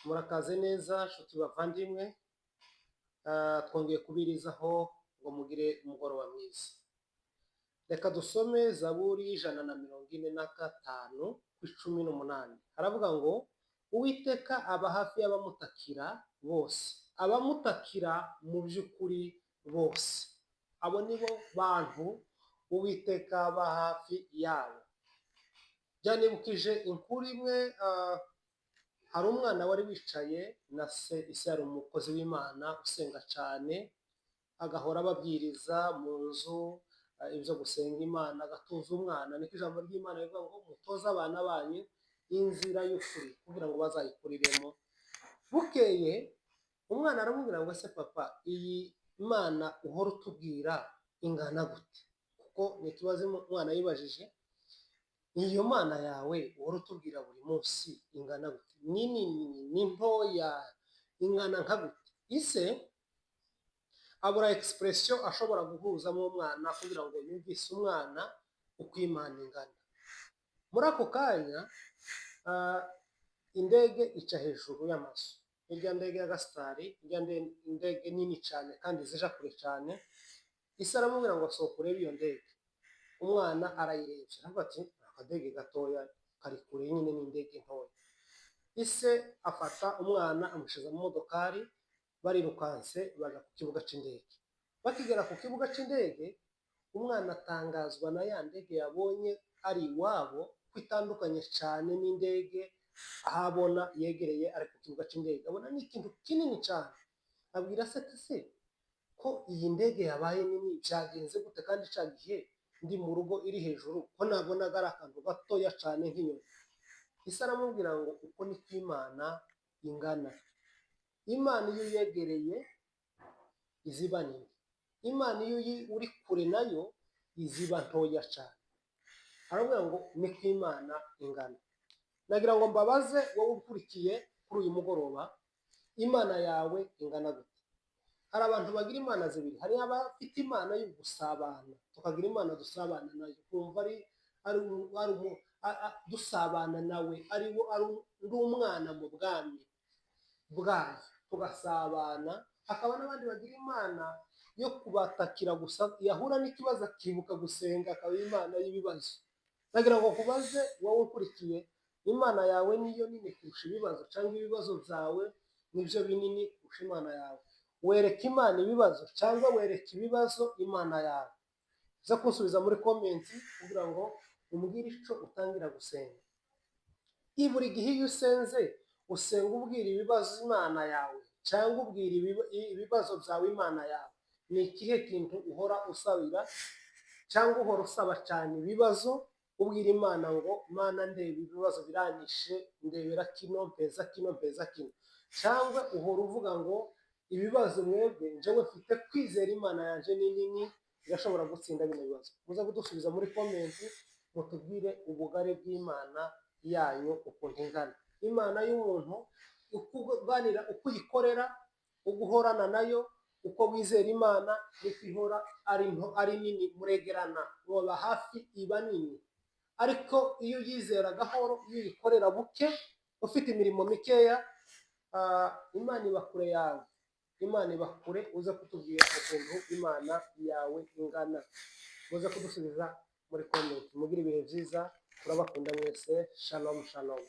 Murakaze neza nshuti bavandimwe, twongeye kubirizaho ngo mugire umugoroba mwiza. Reka dusome Zaburi y'ijana na mirongo ine na gatanu ku 18. Haravuga ngo Uwiteka aba hafi y'abamutakira bose, abamutakira mu by'ukuri bose. Abo nibo bantu Uwiteka aba hafi yabo. Byanibukije inkuru imwe, hari umwana wari wicaye na se. Ise yari umukozi w'Imana usenga cyane, agahora ababwiriza mu nzu ibyo gusenga Imana, agatuza umwana. Niko ijambo ry'Imana rivuga ngo mutoze abana banyu inzira y'ukuri kugira ngo bazayikuriremo. Bukeye umwana aramubwira ngo ese papa, iyi Imana uhora utubwira ingana gute? Kuko ni ikibazo umwana yibajije. Iyo Mana yawe uhora utubwira buri munsi ingana gute? Ni nini, ni ntoya, ingana nka gute? Ise abura expression ashobora guhuzamo umwana kugira ngo yumvise umwana uko Imana ingana. Muri ako kanya indege ica hejuru y'amazu. Irya ndege ya Gasitari, irya ndege nini cyane kandi zija kure cyane. Ise aramubwira ngo sohoka urebe iyo ndege. Umwana arayirebye aravuga ati akadege gatoya kari kure, nyine ni indege ntoya. Ise afata umwana amushiza mu modokari, barirukanse baja ku kibuga cy'indege. Bakigera ku kibuga cy'indege, umwana atangazwa na ya ndege yabonye ari iwabo, kwitandukanye cyane n'indege ahabona yegereye ari ku kibuga cy'indege. Abona ni ikintu kinini cyane. Abwira se ko iyi ndege yabaye nini, byagenze gute kandi cya gihe ndi mu rugo iri hejuru ko nabonaga ari akantu gatoya cyane nk'inyoni? Ise aramubwira ngo uko niko Imana ingana. Imana iyo uyegereye iziba nini, Imana iyo uri kure nayo iziba ntoya cyane. Aramubwira ngo niko Imana ingana. Nagira ngo mbabaze wowe ukurikiye kuri uyu mugoroba, Imana yawe ingana gute? Hari abantu bagira imana zibiri. Hari abafite imana yo gusabana, tukagira imana dusabana nayo, kumva dusabana nawe ari umwana mu bwami bwayo, tugasabana. Hakaba n'abandi bagira imana yo kubatakira gusa, yahura n'ikibazo akibuka gusenga, akaba imana y'ibibazo. Nagira ngo kubaze wowe ukurikiye, Imana yawe niyo nini kurusha ibibazo, cyangwa ibibazo byawe nibyo binini kurusha Imana yawe? Wereka Imana ibibazo cyangwa wereka ibibazo Imana yawe? Uza kunsubiza muri komenti kugira ngo umbwire icyo utangira gusenga. Buri gihe iyo usenze, usenga ubwira ibibazo Imana yawe cyangwa ubwira ibibazo byawe Imana yawe? Ni ikihe kintu uhora usabira cyangwa uhora usaba cyane ibibazo, ubwira Imana ngo Mana ndeba ibibazo biranyishe, ndebera kino, mpeza kino, mpeza kino? Cyangwa uhora uvuga ngo ibibazo mwebwe njyewe mfite kwizera Imana yanjye ni nini, irashobora gutsinda bino bibazo? Muze kudusubiza muri komenti, mutubwire ubugari bw'Imana yanyu ukuntu ingana. Imana y'umuntu uko uganira, uko uyikorera, uguhorana nayo, uko wizera Imana niko ihora ari nini, muregerana, muba hafi, iba nini. Ariko iyo uyizera gahoro, iyo uyikorera buke, ufite imirimo mikeya, Imana iba kure yawe. Imana iba kure. Uze kutubwira ukuntu Imana yawe ingana. Muze kudusubiza muri komenti. Mugire ibihe byiza, turabakunda mwese. Shalom shalom.